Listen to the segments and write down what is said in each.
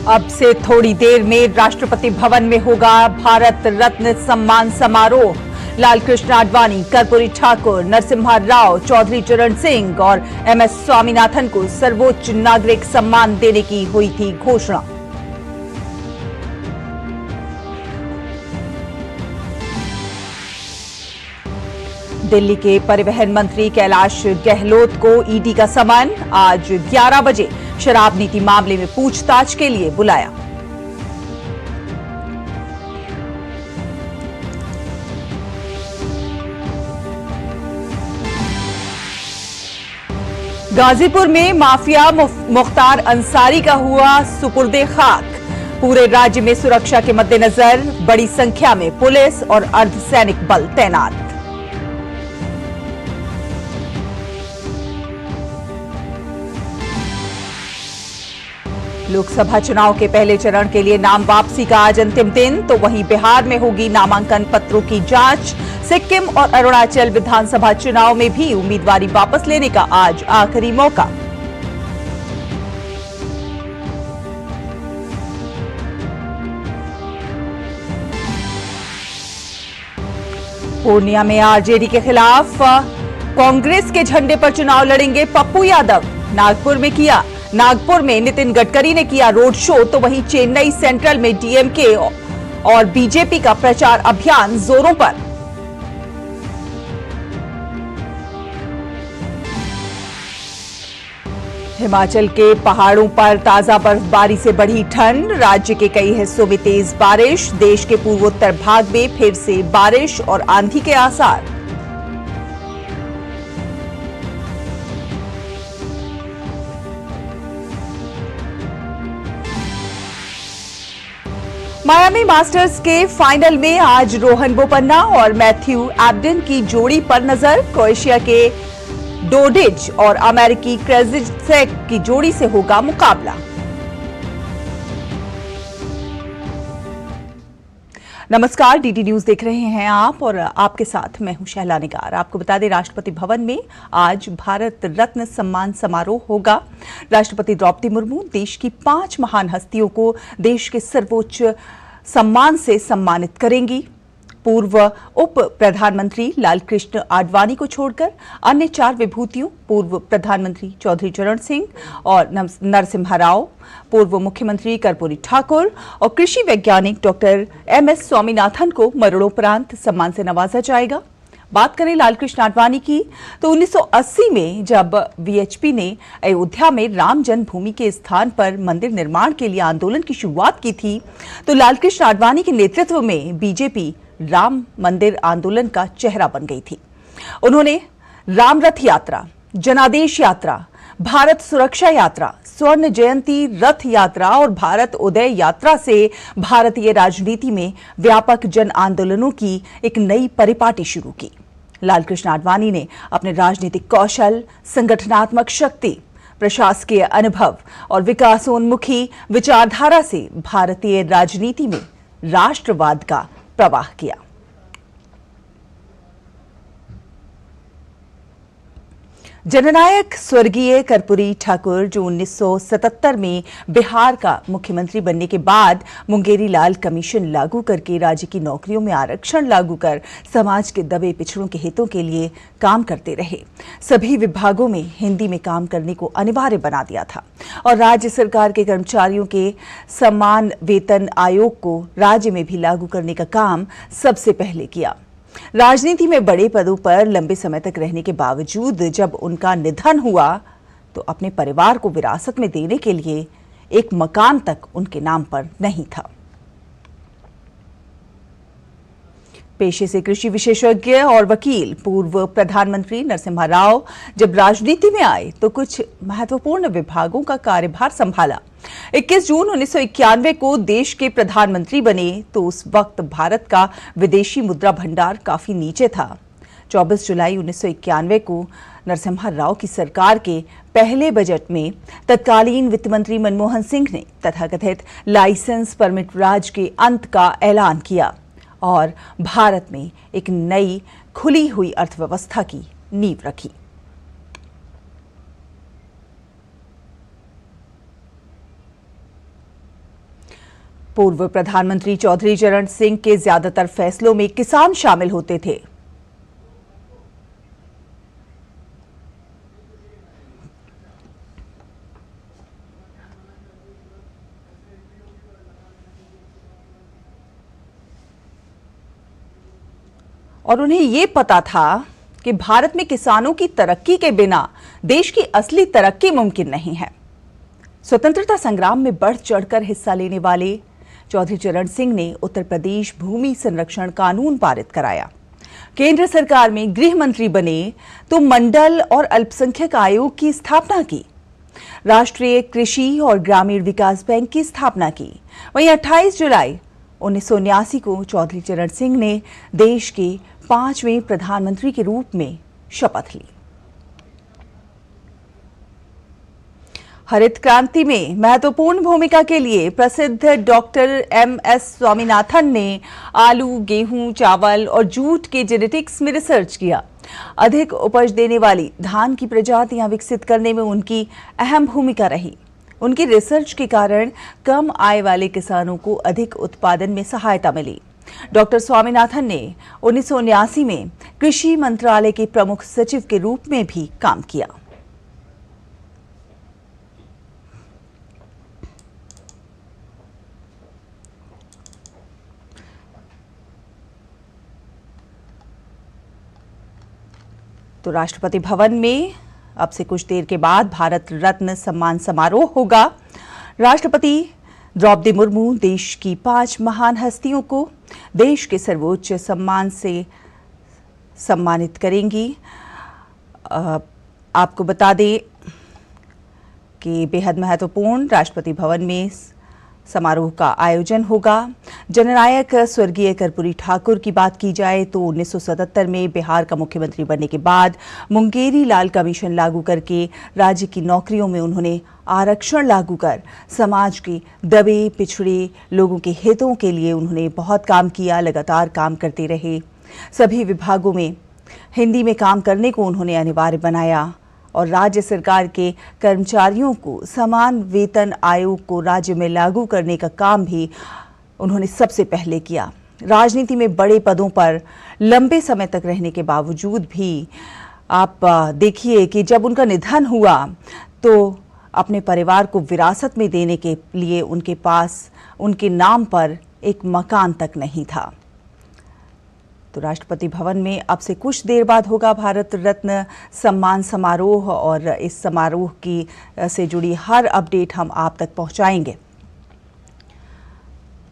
अब से थोड़ी देर में राष्ट्रपति भवन में होगा भारत रत्न सम्मान समारोह। लालकृष्ण आडवाणी, कर्पूरी ठाकुर, नरसिम्हा राव, चौधरी चरण सिंह और एमएस स्वामीनाथन को सर्वोच्च नागरिक सम्मान देने की हुई थी घोषणा। दिल्ली के परिवहन मंत्री कैलाश गहलोत को ईडी का समन। आज 11 बजे शराब नीति मामले में पूछताछ के लिए बुलाया। गाजीपुर में माफिया मुख्तार अंसारी का हुआ सुपुर्दे खाक। पूरे राज्य में सुरक्षा के मद्देनजर बड़ी संख्या में पुलिस और अर्धसैनिक बल तैनात। लोकसभा चुनाव के पहले चरण के लिए नाम वापसी का आज अंतिम दिन, तो वहीं बिहार में होगी नामांकन पत्रों की जांच। सिक्किम और अरुणाचल विधानसभा चुनाव में भी उम्मीदवारी वापस लेने का आज आखिरी मौका। पूर्णिया में आरजेडी के खिलाफ कांग्रेस के झंडे पर चुनाव लड़ेंगे पप्पू यादव। नागपुर में नितिन गडकरी ने किया रोड शो, तो वहीं चेन्नई सेंट्रल में डीएमके और बीजेपी का प्रचार अभियान जोरों पर। हिमाचल के पहाड़ों पर ताजा बर्फबारी से बढ़ी ठंड। राज्य के कई हिस्सों में तेज बारिश। देश के पूर्वोत्तर भाग में फिर से बारिश और आंधी के आसार। मायामी मास्टर्स के फाइनल में आज रोहन बोपन्ना और मैथ्यू एब्डन की जोड़ी पर नजर। क्रोएशिया के डोडिच और अमेरिकी क्रेजिसेक की जोड़ी से होगा मुकाबला। नमस्कार, डीडी न्यूज देख रहे हैं आप और आपके साथ मैं हूं शहला निगार। आपको बता दें, राष्ट्रपति भवन में आज भारत रत्न सम्मान समारोह होगा। राष्ट्रपति द्रौपदी मुर्मू देश की 5 महान हस्तियों को देश के सर्वोच्च सम्मान से सम्मानित करेंगी। पूर्व उप प्रधानमंत्री लालकृष्ण आडवाणी को छोड़कर अन्य 4 विभूतियों, पूर्व प्रधानमंत्री चौधरी चरण सिंह और नरसिम्हा राव, पूर्व मुख्यमंत्री कर्पूरी ठाकुर और कृषि वैज्ञानिक डॉक्टर एमएस स्वामीनाथन को मरणोपरांत सम्मान से नवाजा जाएगा। बात करें लालकृष्ण आडवाणी की, तो 1980 में जब वीएचपी ने अयोध्या में राम जन्मभूमि के स्थान पर मंदिर निर्माण के लिए आंदोलन की शुरुआत की थी, तो लालकृष्ण आडवाणी के नेतृत्व में बीजेपी राम मंदिर आंदोलन का चेहरा बन गई थी। उन्होंने राम रथ यात्रा, जनादेश यात्रा, भारत सुरक्षा यात्रा, स्वर्ण जयंती रथ यात्रा और भारत उदय यात्रा से भारतीय राजनीति में व्यापक जन आंदोलनों की एक नई परिपाटी शुरू की। लालकृष्ण आडवाणी ने अपने राजनीतिक कौशल, संगठनात्मक शक्ति, प्रशासकीय अनुभव और विकासोन्मुखी विचारधारा से भारतीय राजनीति में राष्ट्रवाद का प्रवाह किया। जननायक स्वर्गीय कर्पूरी ठाकुर, जो 1977 में बिहार का मुख्यमंत्री बनने के बाद मुंगेरी लाल कमीशन लागू करके राज्य की नौकरियों में आरक्षण लागू कर समाज के दबे पिछड़ों के हितों के लिए काम करते रहे। सभी विभागों में हिंदी में काम करने को अनिवार्य बना दिया था और राज्य सरकार के कर्मचारियों के समान वेतन आयोग को राज्य में भी लागू करने का काम सबसे पहले किया। राजनीति में बड़े पदों पर लंबे समय तक रहने के बावजूद जब उनका निधन हुआ, तो अपने परिवार को विरासत में देने के लिए एक मकान तक उनके नाम पर नहीं था। पेशे से कृषि विशेषज्ञ और वकील पूर्व प्रधानमंत्री नरसिम्हा राव जब राजनीति में आए तो कुछ महत्वपूर्ण विभागों का कार्यभार संभाला। 21 जून 1991 को देश के प्रधानमंत्री बने तो उस वक्त भारत का विदेशी मुद्रा भंडार काफी नीचे था। 24 जुलाई 1991 को नरसिम्हा राव की सरकार के पहले बजट में तत्कालीन वित्त मंत्री मनमोहन सिंह ने तथाकथित लाइसेंस परमिट राज के अंत का ऐलान किया और भारत में एक नई खुली हुई अर्थव्यवस्था की नींव रखी। पूर्व प्रधानमंत्री चौधरी चरण सिंह के ज्यादातर फैसलों में किसान शामिल होते थे। और उन्हें ये पता था कि भारत में किसानों की तरक्की के बिना देश की असली तरक्की मुमकिन नहीं है। स्वतंत्रता संग्राम में बढ़ चढ़कर हिस्सा लेने वाले चौधरी चरण सिंह ने उत्तर प्रदेश भूमि संरक्षण कानून पारित कराया। केंद्र सरकार में गृह मंत्री बने तो मंडल और अल्पसंख्यक आयोग की स्थापना की। राष्ट्रीय कृषि और ग्रामीण विकास बैंक की स्थापना की। वहीं 28 जुलाई 1979 को चौधरी चरण सिंह ने देश के 5वें प्रधानमंत्री के रूप में शपथ ली। हरित क्रांति में महत्वपूर्ण भूमिका के लिए प्रसिद्ध डॉक्टर MS स्वामीनाथन ने आलू, गेहूं, चावल और जूट के जेनेटिक्स में रिसर्च किया। अधिक उपज देने वाली धान की प्रजातियां विकसित करने में उनकी अहम भूमिका रही। उनकी रिसर्च के कारण कम आय वाले किसानों को अधिक उत्पादन में सहायता मिली। डॉक्टर स्वामीनाथन ने 1979 में कृषि मंत्रालय के प्रमुख सचिव के रूप में भी काम किया। तो राष्ट्रपति भवन में अब से कुछ देर के बाद भारत रत्न सम्मान समारोह होगा। राष्ट्रपति द्रौपदी मुर्मू देश की 5 महान हस्तियों को देश के सर्वोच्च सम्मान से सम्मानित करेंगी। आपको बता दें कि बेहद महत्वपूर्ण राष्ट्रपति भवन में समारोह का आयोजन होगा। जननायक स्वर्गीय कर्पूरी ठाकुर की बात की जाए तो 1977 में बिहार का मुख्यमंत्री बनने के बाद मुंगेरी लाल कमीशन लागू करके राज्य की नौकरियों में उन्होंने आरक्षण लागू कर समाज के दबे पिछड़े लोगों के हितों के लिए उन्होंने बहुत काम किया, लगातार काम करते रहे। सभी विभागों में हिंदी में काम करने को उन्होंने अनिवार्य बनाया और राज्य सरकार के कर्मचारियों को समान वेतन आयोग को राज्य में लागू करने का काम भी उन्होंने सबसे पहले किया। राजनीति में बड़े पदों पर लंबे समय तक रहने के बावजूद भी आप देखिए कि जब उनका निधन हुआ तो अपने परिवार को विरासत में देने के लिए उनके पास उनके नाम पर एक मकान तक नहीं था। तो राष्ट्रपति भवन में अब से कुछ देर बाद होगा भारत रत्न सम्मान समारोह और इस समारोह की से जुड़ी हर अपडेट हम आप तक पहुंचाएंगे।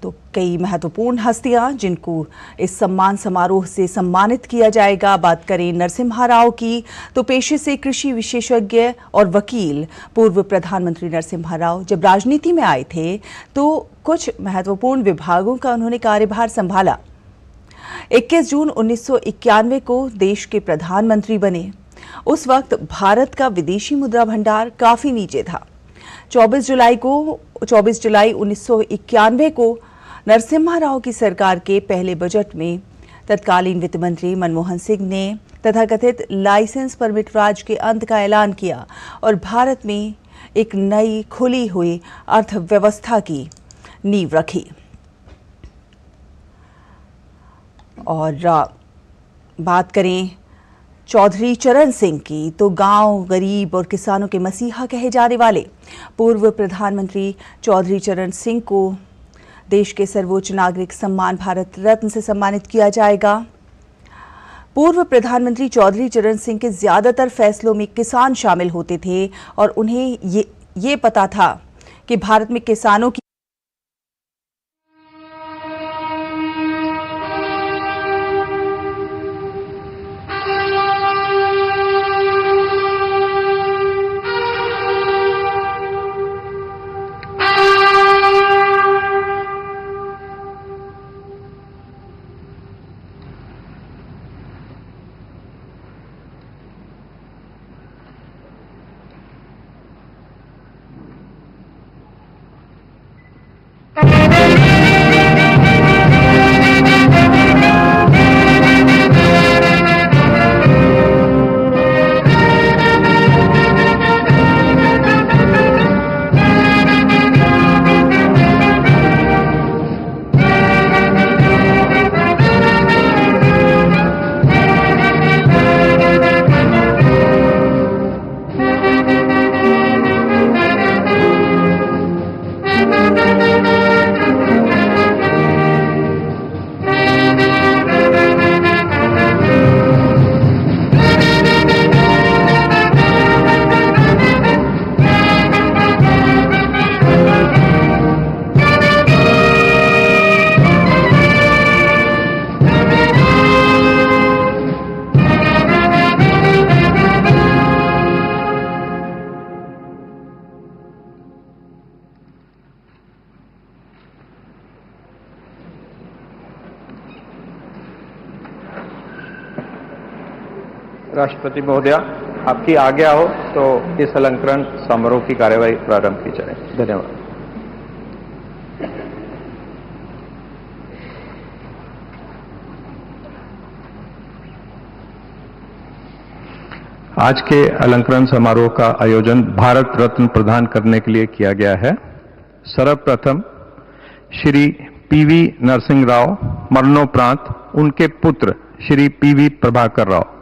तो कई महत्वपूर्ण हस्तियां जिनको इस सम्मान समारोह से सम्मानित किया जाएगा। बात करें नरसिम्हा राव की तो पेशे से कृषि विशेषज्ञ और वकील पूर्व प्रधानमंत्री नरसिम्हा राव जब राजनीति में आए थे तो कुछ महत्वपूर्ण विभागों का उन्होंने कार्यभार संभाला। 21 जून 1991 को देश के प्रधानमंत्री बने। उस वक्त भारत का विदेशी मुद्रा भंडार काफी नीचे था। 24 जुलाई 1991 को नरसिम्हा राव की सरकार के पहले बजट में तत्कालीन वित्त मंत्री मनमोहन सिंह ने तथाकथित लाइसेंस परमिट राज के अंत का ऐलान किया और भारत में एक नई खुली हुई अर्थव्यवस्था की नींव रखी। और बात करें चौधरी चरण सिंह की तो गांव, गरीब और किसानों के मसीहा कहे जाने वाले पूर्व प्रधानमंत्री चौधरी चरण सिंह को देश के सर्वोच्च नागरिक सम्मान भारत रत्न से सम्मानित किया जाएगा। पूर्व प्रधानमंत्री चौधरी चरण सिंह के ज्यादातर फैसलों में किसान शामिल होते थे और उन्हें ये पता था कि भारत में किसानों की राष्ट्रपति महोदया, आपकी आज्ञा हो तो इस अलंकरण समारोह की कार्यवाही प्रारंभ की जाए। धन्यवाद। आज के अलंकरण समारोह का आयोजन भारत रत्न प्रदान करने के लिए किया गया है। सर्वप्रथम श्री पीवी नरसिंह राव, मरणोपरांत उनके पुत्र श्री पीवी प्रभाकर राव।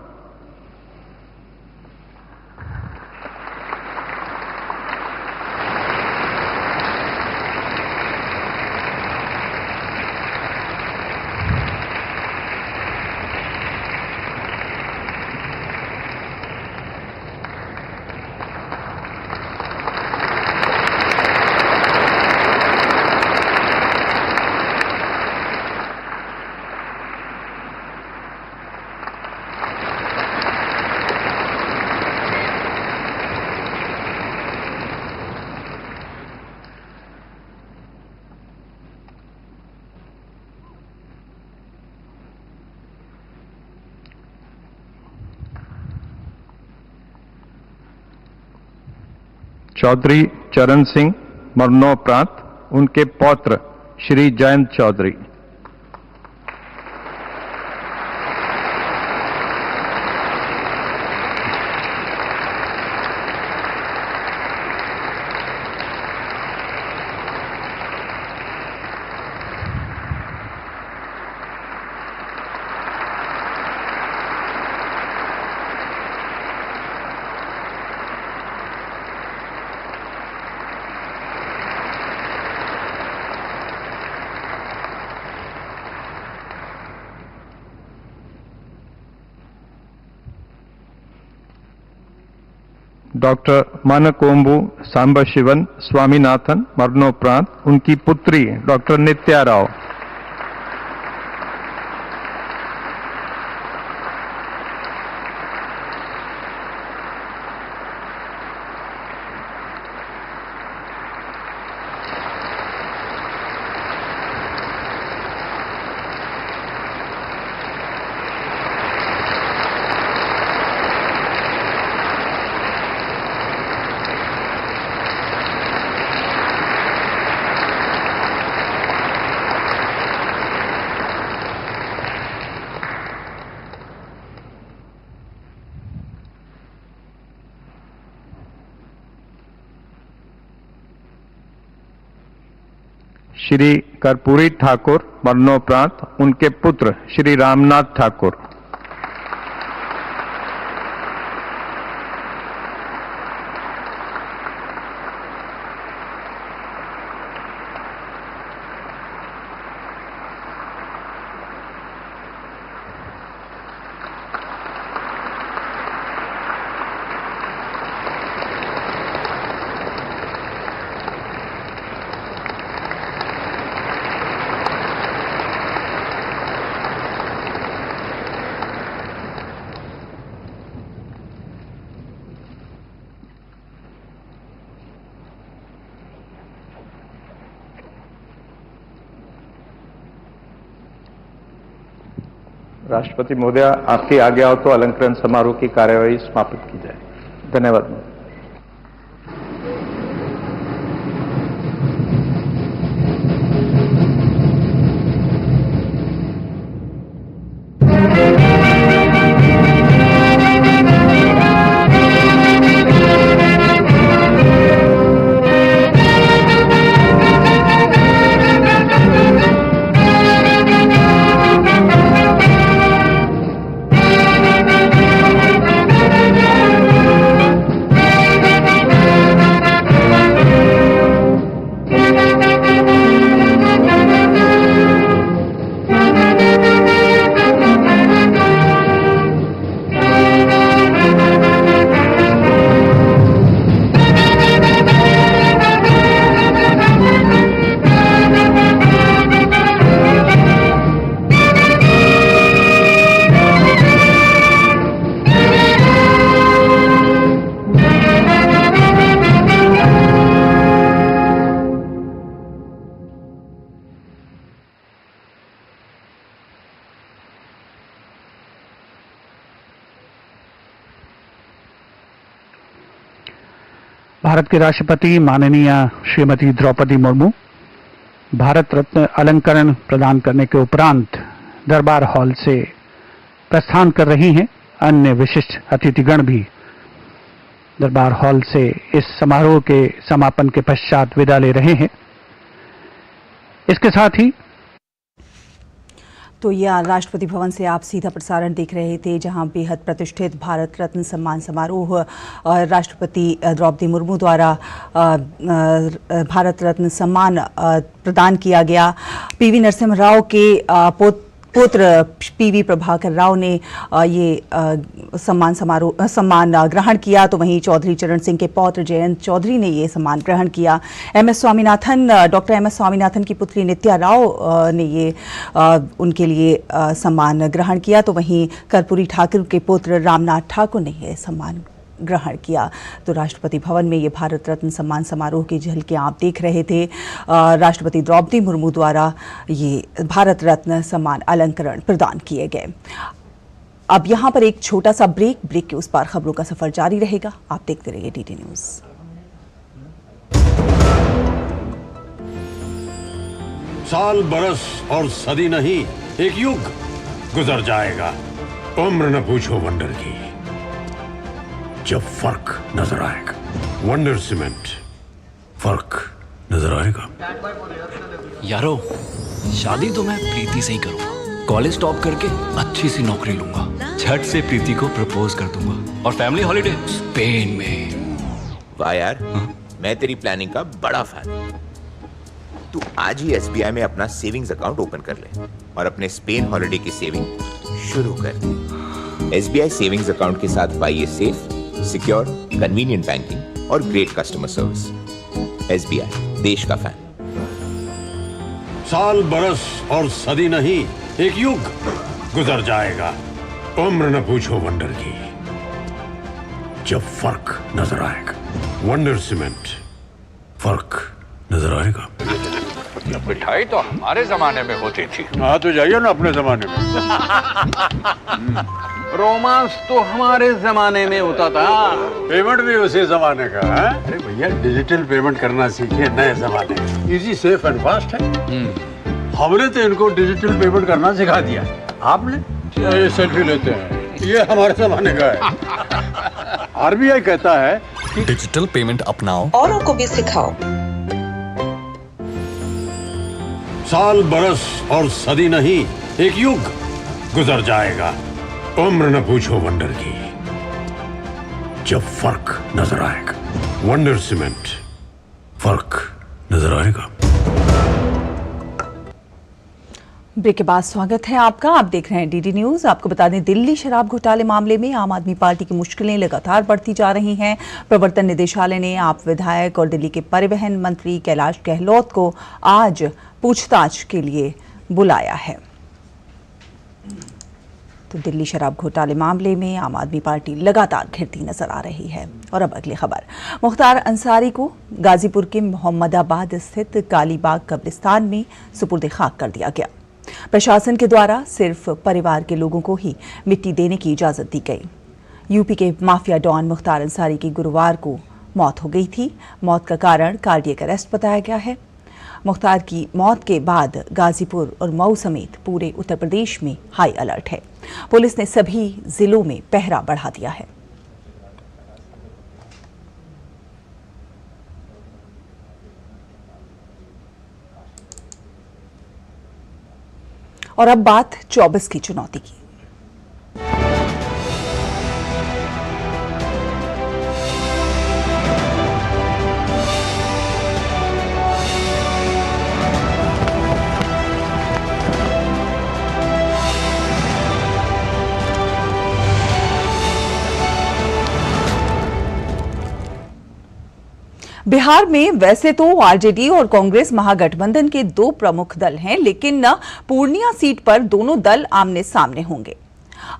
चौधरी चरण सिंह, मरणोपरांत उनके पौत्र श्री जयंत चौधरी। डॉक्टर मानकोंबू सांबशिवन स्वामीनाथन, मरणोपरांत उनकी पुत्री डॉक्टर नित्या राव। श्री कर्पूरी ठाकुर, मरणोपरांत उनके पुत्र श्री रामनाथ ठाकुर। राष्ट्रपति महोदया, आपकी आज्ञा हो तो अलंकरण समारोह की कार्यवाही समाप्त की जाए। धन्यवाद। भारत के राष्ट्रपति माननीय श्रीमती द्रौपदी मुर्मू भारत रत्न अलंकरण प्रदान करने के उपरांत दरबार हॉल से प्रस्थान कर रही हैं। अन्य विशिष्ट अतिथिगण भी दरबार हॉल से इस समारोह के समापन के पश्चात विदा ले रहे हैं। इसके साथ ही तो यह राष्ट्रपति भवन से आप सीधा प्रसारण देख रहे थे, जहां बेहद प्रतिष्ठित भारत रत्न सम्मान समारोह राष्ट्रपति द्रौपदी मुर्मू द्वारा भारत रत्न सम्मान प्रदान किया गया। पीवी नरसिम्हा राव के पुत्र पीवी प्रभाकर राव ने ये सम्मान ग्रहण किया, तो वहीं चौधरी चरण सिंह के पौत्र जयंत चौधरी ने ये सम्मान ग्रहण किया। डॉक्टर एम एस स्वामीनाथन की पुत्री नित्या राव ने ये उनके लिए सम्मान ग्रहण किया, तो वहीं कर्पूरी ठाकुर के पुत्र रामनाथ ठाकुर ने ये सम्मान ग्रहण किया। तो राष्ट्रपति भवन में ये भारत रत्न सम्मान समारोह की झलकियां आप देख रहे थे। राष्ट्रपति द्रौपदी मुर्मू द्वारा ये भारत रत्न सम्मान अलंकरण प्रदान किए गए। अब यहाँ पर एक छोटा सा ब्रेक के उस पार खबरों का सफर जारी रहेगा। आप देखते रहिए डीडी न्यूज। साल बरस और सदी नहीं, एक युग गुजर जाएगा। उम्र न पूछो वंडर की, जब फर्क नजर आएगा। वंडर सीमेंट, फर्क नजर आएगा। यारो, शादी तो मैं प्रीति से ही करूंगा। कॉलेज टॉप करके अच्छी सी नौकरी लूंगा, झट से प्रीति को प्रपोज कर दूंगा और फैमिली हॉलिडे स्पेन में। वाह यार, मैं तेरी प्लानिंग का बड़ा फैन। तू आज ही एसबीआई में अपना सेविंग्स अकाउंट ओपन कर ले और अपने स्पेन हॉलिडे की सेविंग शुरू कर दे। एसबीआई सेविंग्स अकाउंट के साथ पाइए सेफ, सिक्योर, कन्वीनियंट बैंकिंग और ग्रेट कस्टमर सर्विस। एसबीआई, देश का फैन। साल बरस और सदी नहीं, एक युग गुजर जाएगा। उम्र न पूछो वंडर की, जब फर्क नजर आएगा। वंडर सीमेंट, फर्क नजर आएगा। मिठाई तो हमारे जमाने में होती थी। हाँ तो जाइए ना अपने जमाने में। रोमांस तो हमारे जमाने में होता था। पेमेंट भी उसी जमाने का है। अरे भैया, डिजिटल पेमेंट करना सीखिए नए जमाने में। इजी, सेफ एंड फास्ट है। हमने तो इनको डिजिटल पेमेंट करना सिखा दिया। आपने ये सेल्फी लेते हैं, ये हमारे जमाने का है। आरबीआई कहता है कि डिजिटल पेमेंट अपनाओ, औरों को भी सिखाओ। साल बरस और सदी नहीं, एक युग गुजर जाएगा। उम्र न पूछो वंडर की, जब फर्क नजर आएगा। वंडर सीमेंट, फर्क नजर आएगा। ब्रेक के बाद स्वागत है आपका। आप देख रहे हैं डीडी न्यूज। आपको बता दें, दिल्ली शराब घोटाले मामले में आम आदमी पार्टी की मुश्किलें लगातार बढ़ती जा रही हैं। प्रवर्तन निदेशालय ने आप विधायक और दिल्ली के परिवहन मंत्री कैलाश गहलोत को आज पूछताछ के लिए बुलाया है। तो दिल्ली शराब घोटाले मामले में आम आदमी पार्टी लगातार घिरती नजर आ रही है। और अब अगली खबर, मुख्तार अंसारी को गाजीपुर के मोहम्मदाबाद स्थित कालीबाग कब्रिस्तान में सुपुर्द खाक कर दिया गया। प्रशासन के द्वारा सिर्फ परिवार के लोगों को ही मिट्टी देने की इजाजत दी गई। यूपी के माफिया डॉन मुख्तार अंसारी की गुरुवार को मौत हो गई थी। मौत का कारण कार्डियक अरेस्ट बताया गया है। मुख्तार की मौत के बाद गाजीपुर और मऊ समेत पूरे उत्तर प्रदेश में हाई अलर्ट है। पुलिस ने सभी जिलों में पहरा बढ़ा दिया है। और अब बात 24 की चुनौती की। बिहार में वैसे तो आरजेडी और कांग्रेस महागठबंधन के दो प्रमुख दल हैं, लेकिन पूर्णिया सीट पर दोनों दल आमने सामने होंगे।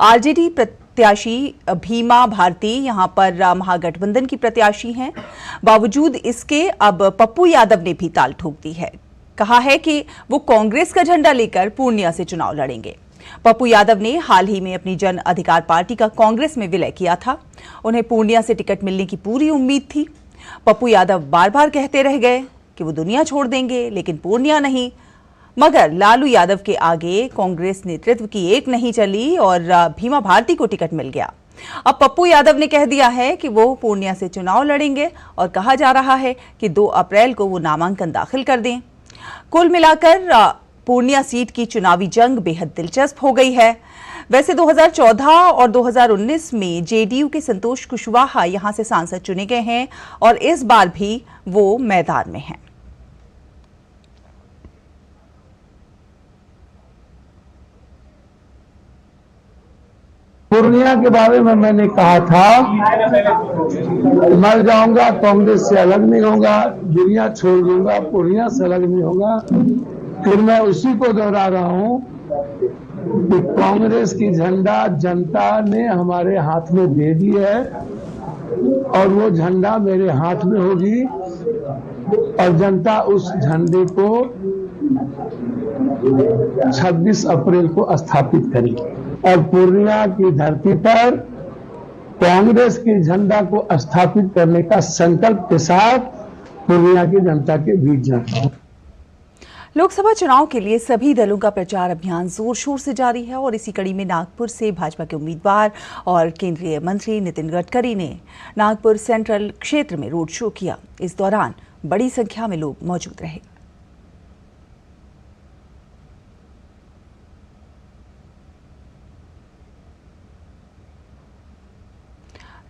आरजेडी प्रत्याशी भीमा भारती यहां पर महागठबंधन की प्रत्याशी हैं। बावजूद इसके अब पप्पू यादव ने भी ताल ठोक दी है। कहा है कि वो कांग्रेस का झंडा लेकर पूर्णिया से चुनाव लड़ेंगे। पप्पू यादव ने हाल ही में अपनी जन अधिकार पार्टी का कांग्रेस में विलय किया था। उन्हें पूर्णिया से टिकट मिलने की पूरी उम्मीद थी। पप्पू यादव बार बार कहते रह गए कि वो दुनिया छोड़ देंगे, लेकिन पूर्णिया नहीं। मगर लालू यादव के आगे कांग्रेस नेतृत्व की एक नहीं चली और भीमा भारती को टिकट मिल गया। अब पप्पू यादव ने कह दिया है कि वो पूर्णिया से चुनाव लड़ेंगे और कहा जा रहा है कि 2 अप्रैल को वो नामांकन दाखिल कर दें। कुल मिलाकर पूर्णिया सीट की चुनावी जंग बेहद दिलचस्प हो गई है। वैसे 2014 और 2019 में जेडीयू के संतोष कुशवाहा यहां से सांसद चुने गए हैं और इस बार भी वो मैदान में हैं। पूर्णिया के बारे में मैंने कहा था, मर जाऊंगा कांग्रेस से अलग नहीं होगा, दुनिया छोड़ दूंगा, पूर्णिया से अलग नहीं होगा। फिर मैं उसी को दोहरा रहा हूं कि कांग्रेस की झंडा जनता ने हमारे हाथ में दे दी है और वो झंडा मेरे हाथ में होगी और जनता उस झंडे को 26 अप्रैल को स्थापित करेगी और पूर्णिया की धरती पर कांग्रेस की झंडा को स्थापित करने का संकल्प के साथ पूर्णिया की जनता के बीच जाता हूं। लोकसभा चुनाव के लिए सभी दलों का प्रचार अभियान जोर शोर से जारी है और इसी कड़ी में नागपुर से भाजपा के उम्मीदवार और केंद्रीय मंत्री नितिन गडकरी ने नागपुर सेंट्रल क्षेत्र में रोड शो किया। इस दौरान बड़ी संख्या में लोग मौजूद रहे।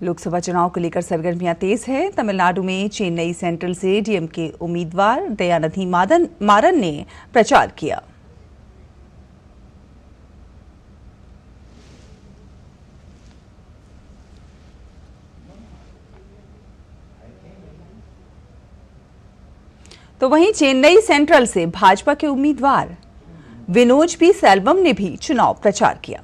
लोकसभा चुनाव को लेकर सरगर्मियां तेज है। तमिलनाडु में चेन्नई सेंट्रल से डीएमके उम्मीदवार दयानिधि मारन ने प्रचार किया। तो वहीं चेन्नई सेंट्रल से भाजपा के उम्मीदवार विनोज पी सेल्वम ने भी चुनाव प्रचार किया।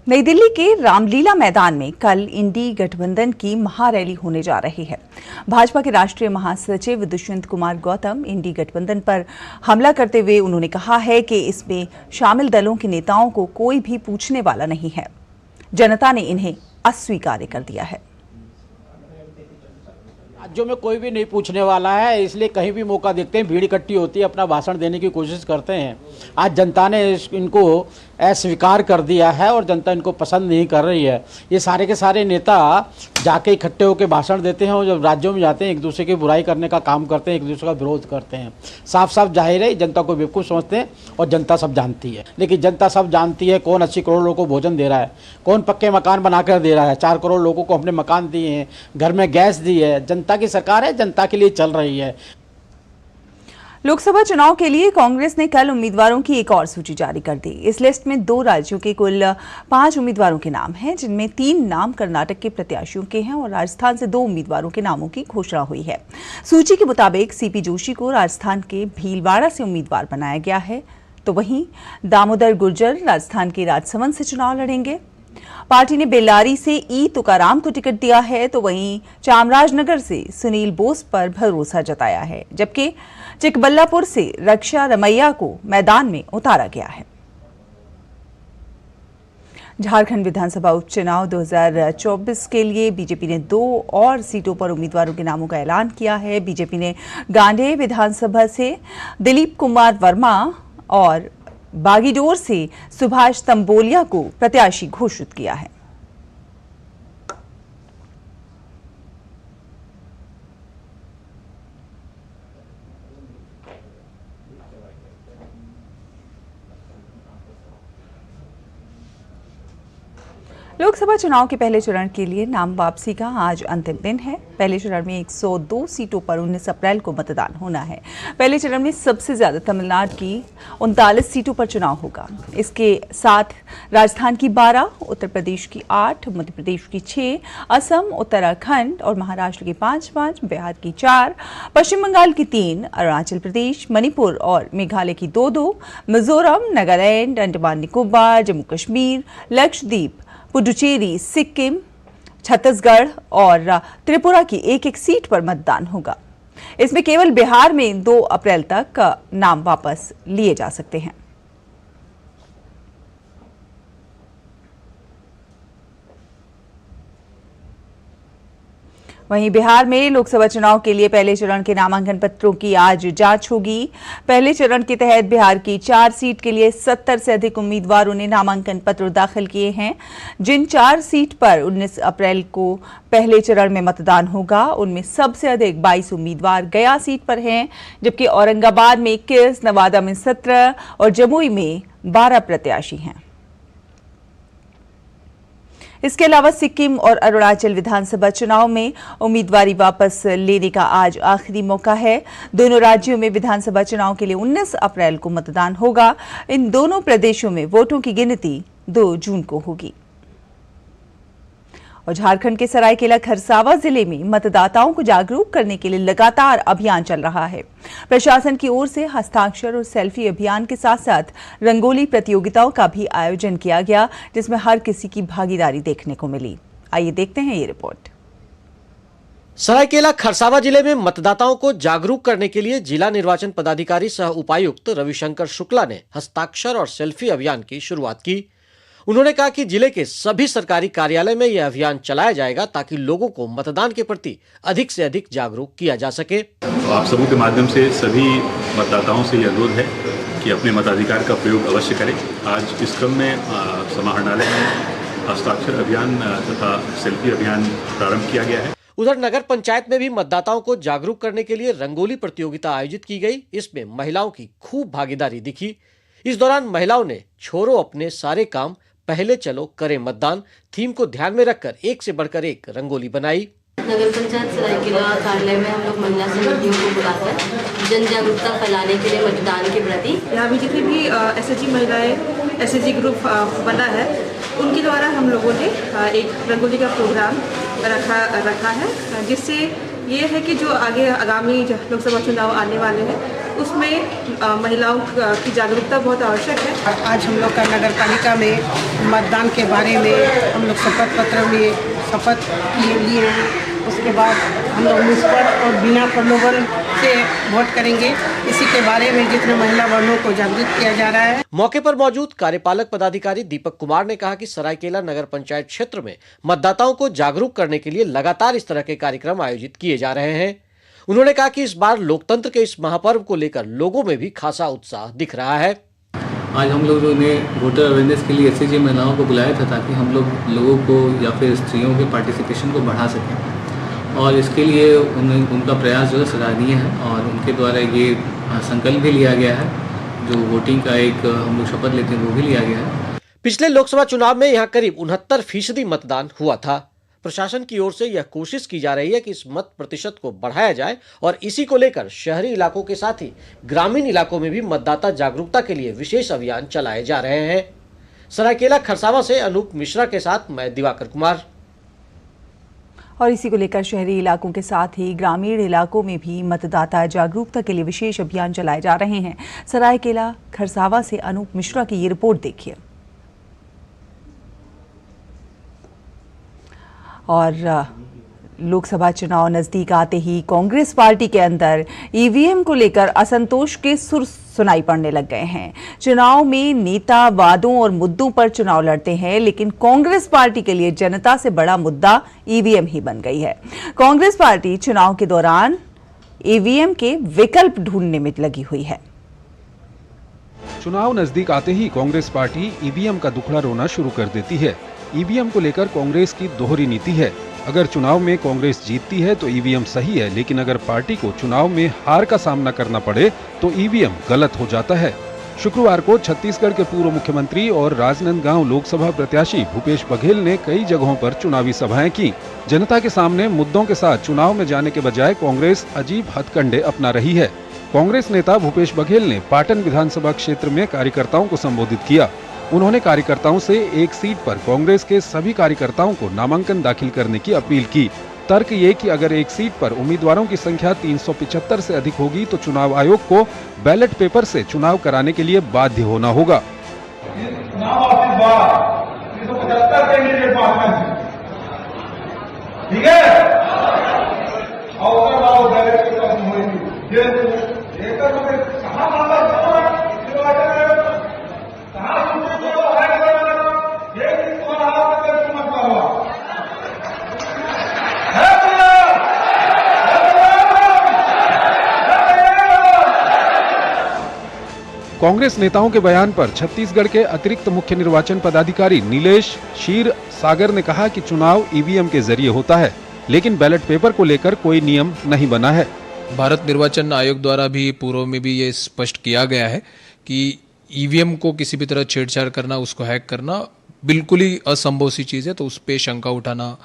नई दिल्ली के रामलीला मैदान में कल इंडी गठबंधन की महारैली होने जा रही है। भाजपा के राष्ट्रीय महासचिव दुष्यंत कुमार गौतम इंडी गठबंधन पर हमला करते हुए उन्होंने कहा है कि इसमें शामिल दलों के नेताओं को कोई भी पूछने वाला नहीं है। जनता ने इन्हें अस्वीकार कर दिया है। राज्यों में कोई भी नहीं पूछने वाला है, इसलिए कहीं भी मौका देखते हैं भीड़ इकट्ठी होती है, अपना भाषण देने की कोशिश करते हैं। आज जनता ने इनको अस्वीकार कर दिया है और जनता इनको पसंद नहीं कर रही है। ये सारे के सारे नेता जाके इकट्ठे होकर भाषण देते हैं और जब राज्यों में जाते हैं एक दूसरे की बुराई करने का काम करते हैं, एक दूसरे का विरोध करते हैं। साफ साफ जाहिर है जनता को बेवकूफ़ समझते हैं और जनता सब जानती है। लेकिन जनता सब जानती है कौन 80 करोड़ लोगों को भोजन दे रहा है, कौन पक्के मकान बनाकर दे रहा है। 4 करोड़ लोगों को हमने मकान दिए हैं, घर में गैस दी है। जनता की सरकार है, जनता के लिए चल रही है। लोकसभा चुनाव के लिए कांग्रेस ने कल उम्मीदवारों की एक और सूची जारी कर दी। इस लिस्ट में 2 राज्यों के कुल 5 उम्मीदवारों के नाम हैं, जिनमें 3 नाम कर्नाटक के प्रत्याशियों के हैं और राजस्थान से 2 उम्मीदवारों के नामों की घोषणा हुई है। सूची के मुताबिक सीपी जोशी को राजस्थान के भीलवाड़ा से उम्मीदवार बनाया गया है, तो वहीं दामोदर गुर्जर राजस्थान के राजसमंद से चुनाव लड़ेंगे। पार्टी ने बेल्लारी से ई तुकाराम को टिकट दिया है, तो वहीं चामराजनगर से सुनील बोस पर भरोसा जताया है, जबकि चिकबल्लापुर से रक्षा रमैया को मैदान में उतारा गया है। झारखंड विधानसभा उपचुनाव 2024 के लिए बीजेपी ने 2 और सीटों पर उम्मीदवारों के नामों का ऐलान किया है। बीजेपी ने गांडेय विधानसभा से दिलीप कुमार वर्मा और बागीडोर से सुभाष तंबोलिया को प्रत्याशी घोषित किया है। लोकसभा चुनाव के पहले चरण के लिए नाम वापसी का आज अंतिम दिन है। पहले चरण में 102 सीटों पर 19 अप्रैल को मतदान होना है। पहले चरण में सबसे ज्यादा तमिलनाडु की 39 सीटों पर चुनाव होगा। इसके साथ राजस्थान की 12, उत्तर प्रदेश की 8, मध्य प्रदेश की 6, असम, उत्तराखंड और महाराष्ट्र की 5, बिहार की 4, पश्चिम बंगाल की 3, अरुणाचल प्रदेश, मणिपुर और मेघालय की 2, मिजोरम, नागालैंड, अंडमान निकोबार, जम्मू कश्मीर, लक्षद्वीप, पुडुचेरी, सिक्किम, छत्तीसगढ़ और त्रिपुरा की 1-1 सीट पर मतदान होगा। इसमें केवल बिहार में 2 अप्रैल तक नाम वापस लिए जा सकते हैं। वहीं बिहार में लोकसभा चुनाव के लिए पहले चरण के नामांकन पत्रों की आज जांच होगी। पहले चरण के तहत बिहार की 4 सीट के लिए 70 से अधिक उम्मीदवारों ने नामांकन पत्र दाखिल किए हैं। जिन 4 सीट पर 19 अप्रैल को पहले चरण में मतदान होगा, उनमें सबसे अधिक 22 उम्मीदवार गया सीट पर हैं, जबकि औरंगाबाद में 21, नवादा में 17 और जमुई में 12 प्रत्याशी हैं। इसके अलावा सिक्किम और अरुणाचल विधानसभा चुनाव में उम्मीदवारी वापस लेने का आज आखिरी मौका है। दोनों राज्यों में विधानसभा चुनाव के लिए 19 अप्रैल को मतदान होगा। इन दोनों प्रदेशों में वोटों की गिनती 2 जून को होगी। और झारखंड के सरायकेला खरसावां जिले में मतदाताओं को जागरूक करने के लिए लगातार अभियान चल रहा है। प्रशासन की ओर से हस्ताक्षर और सेल्फी अभियान के साथ साथ रंगोली प्रतियोगिताओं का भी आयोजन किया गया, जिसमें हर किसी की भागीदारी देखने को मिली। आइए देखते हैं ये रिपोर्ट। सरायकेला खरसावां जिले में मतदाताओं को जागरूक करने के लिए जिला निर्वाचन पदाधिकारी सह उपायुक्त रविशंकर शुक्ला ने हस्ताक्षर और सेल्फी अभियान की शुरुआत की। उन्होंने कहा कि जिले के सभी सरकारी कार्यालय में यह अभियान चलाया जाएगा ताकि लोगों को मतदान के प्रति अधिक से अधिक जागरूक किया जा सके। तो आप सबों के माध्यम से सभी मतदाताओं से यह अनुरोध है कि अपने मताधिकार का प्रयोग अवश्य करें। आज इस क्रम में समाहरणालय में हस्ताक्षर अभियान तथा सेल्फी अभियान प्रारंभ किया गया है। उधर नगर पंचायत में भी मतदाताओं को जागरूक करने के लिए रंगोली प्रतियोगिता आयोजित की गई। इसमें महिलाओं की खूब भागीदारी दिखी। इस दौरान महिलाओं ने छोड़ो अपने सारे काम, पहले चलो करें मतदान थीम को ध्यान में रखकर एक से बढ़कर एक रंगोली बनाई। नगर पंचायत सरायकेला कार्यालय में हम लोग महिला समितियों को बुलाकर जन जागरूकता फैलाने के लिए मतदान के प्रति यहाँ भी जितनी भी एसएचजी महिलाएं एसएचजी ग्रुप बना है, उनके द्वारा हम लोगों ने एक रंगोली का प्रोग्राम रखा है, जिससे ये है कि जो आगे आगामी लोकसभा चुनाव आने वाले हैं उसमें महिलाओं की जागरूकता बहुत आवश्यक है। आज हम लोग का नगर पालिका में मतदान के बारे में हम लोग शपथ पत्र में शपथ लिए हैं। उसके बाद हम लोग निष्पक्ष और बिना प्रलोभन से वोट करेंगे। इसी के बारे में जितने महिला वर्गों को जागरूक किया जा रहा है। मौके पर मौजूद कार्यपालक पदाधिकारी दीपक कुमार ने कहा कि सरायकेला नगर पंचायत क्षेत्र में मतदाताओं को जागरूक करने के लिए लगातार इस तरह के कार्यक्रम आयोजित किए जा रहे हैं। उन्होंने कहा कि इस बार लोकतंत्र के इस महापर्व को लेकर लोगों में भी खासा उत्साह दिख रहा है। आज हम लोगों ने वोटर अवेयरनेस के लिए एसएचजी महिलाओं को बुलाया था ताकि हम लोगों को या फिर स्त्रियों के पार्टिसिपेशन को बढ़ा सकें, और इसके लिए उनका प्रयास जो है सराहनीय है और उनके द्वारा ये संकल्प भी लिया गया है, जो वोटिंग का एक हम लोग शपथ लेते हैं वो भी लिया गया है। पिछले लोकसभा चुनाव में यहाँ करीब 69% मतदान हुआ था। प्रशासन की ओर से यह कोशिश की जा रही है कि इस मत प्रतिशत को बढ़ाया जाए और इसी को लेकर शहरी इलाकों के साथ ही ग्रामीण इलाकों में भी मतदाता जागरूकता के लिए विशेष अभियान चलाए जा रहे हैं। सरायकेला खरसावां से अनूप मिश्रा के साथ मैं दिवाकर कुमार। और इसी को लेकर शहरी इलाकों के साथ ही ग्रामीण इलाकों में भी मतदाता जागरूकता के लिए विशेष अभियान चलाए जा रहे हैं। सरायकेला खरसावां से अनूप मिश्रा की ये रिपोर्ट देखिए। और लोकसभा चुनाव नजदीक आते ही कांग्रेस पार्टी के अंदर ईवीएम को लेकर असंतोष के सुर सुनाई पड़ने लग गए हैं। चुनाव में नेता वादों और मुद्दों पर चुनाव लड़ते हैं, लेकिन कांग्रेस पार्टी के लिए जनता से बड़ा मुद्दा ईवीएम ही बन गई है। कांग्रेस पार्टी चुनाव के दौरान ईवीएम के विकल्प ढूंढने में लगी हुई है। चुनाव नजदीक आते ही कांग्रेस पार्टी ईवीएम का दुखड़ा रोना शुरू कर देती है। ईवीएम को लेकर कांग्रेस की दोहरी नीति है। अगर चुनाव में कांग्रेस जीतती है तो ईवीएम सही है, लेकिन अगर पार्टी को चुनाव में हार का सामना करना पड़े तो ईवीएम गलत हो जाता है। शुक्रवार को छत्तीसगढ़ के पूर्व मुख्यमंत्री और राजनांदगांव लोकसभा प्रत्याशी भूपेश बघेल ने कई जगहों पर चुनावी सभाएं की। जनता के सामने मुद्दों के साथ चुनाव में जाने के बजाय कांग्रेस अजीब हथकंडे अपना रही है। कांग्रेस नेता भूपेश बघेल ने पाटन विधानसभा क्षेत्र में कार्यकर्ताओं को संबोधित किया। उन्होंने कार्यकर्ताओं से एक सीट पर कांग्रेस के सभी कार्यकर्ताओं को नामांकन दाखिल करने की अपील की। तर्क ये कि अगर एक सीट पर उम्मीदवारों की संख्या 375 से अधिक होगी तो चुनाव आयोग को बैलेट पेपर से चुनाव कराने के लिए बाध्य होना होगा। ठीक है। कांग्रेस नेताओं के बयान पर छत्तीसगढ़ के अतिरिक्त मुख्य निर्वाचन पदाधिकारी नीलेश क्षीर सागर ने कहा कि चुनाव ईवीएम के जरिए होता है, लेकिन बैलेट पेपर को लेकर कोई नियम नहीं बना है। भारत निर्वाचन आयोग द्वारा भी पूर्व में भी ये स्पष्ट किया गया है कि ईवीएम को किसी भी तरह छेड़छाड़ करना, उसको हैक करना बिल्कुल ही असंभव सी चीज़ है, तो उस पर शंका उठाना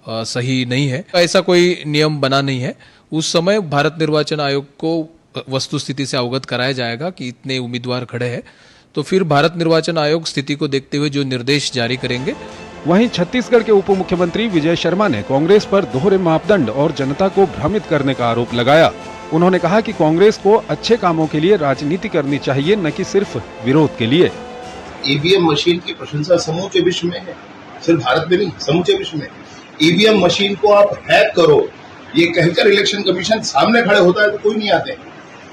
सही नहीं है। ऐसा कोई नियम बना नहीं है। उस समय भारत निर्वाचन आयोग को वस्तुस्थिति से अवगत कराया जाएगा कि इतने उम्मीदवार खड़े हैं, तो फिर भारत निर्वाचन आयोग स्थिति को देखते हुए जो निर्देश जारी करेंगे। वहीं छत्तीसगढ़ के उप मुख्यमंत्री विजय शर्मा ने कांग्रेस पर दोहरे मापदंड और जनता को भ्रमित करने का आरोप लगाया। उन्होंने कहा कि कांग्रेस को अच्छे कामों के लिए राजनीति करनी चाहिए, न कि सिर्फ विरोध के लिए। ईवीएम मशीन की प्रशंसा समूचे विश्व में है, सिर्फ भारत में नहीं, समूचे विश्व में। ईवीएम मशीन को आप हैक करो, ये कहकर इलेक्शन कमीशन सामने खड़े होता है तो कोई नहीं आते।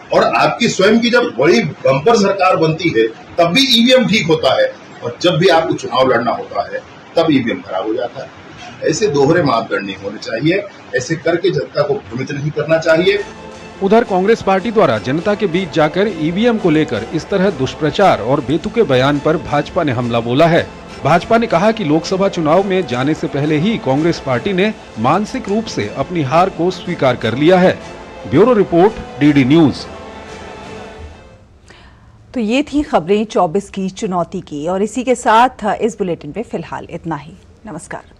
और आपकी स्वयं की जब बड़ी बम्पर सरकार बनती है तब भी ईवीएम ठीक होता है, और जब भी आपको चुनाव लड़ना होता है तब ईवीएम खराब हो जाता है। ऐसे दोहरे मापदंड नहीं होने चाहिए, ऐसे करके जनता को भ्रमित नहीं करना चाहिए। उधर कांग्रेस पार्टी द्वारा जनता के बीच जाकर ईवीएम को लेकर इस तरह दुष्प्रचार और बेतुके बयान पर भाजपा ने हमला बोला है। भाजपा ने कहा कि लोकसभा चुनाव में जाने से पहले ही कांग्रेस पार्टी ने मानसिक रूप से अपनी हार को स्वीकार कर लिया है। Bureau report, DD news. तो ये थी खबरें 24 की चुनौती की, और इसी के साथ इस बुलेटिन पे फिलहाल इतना ही। नमस्कार।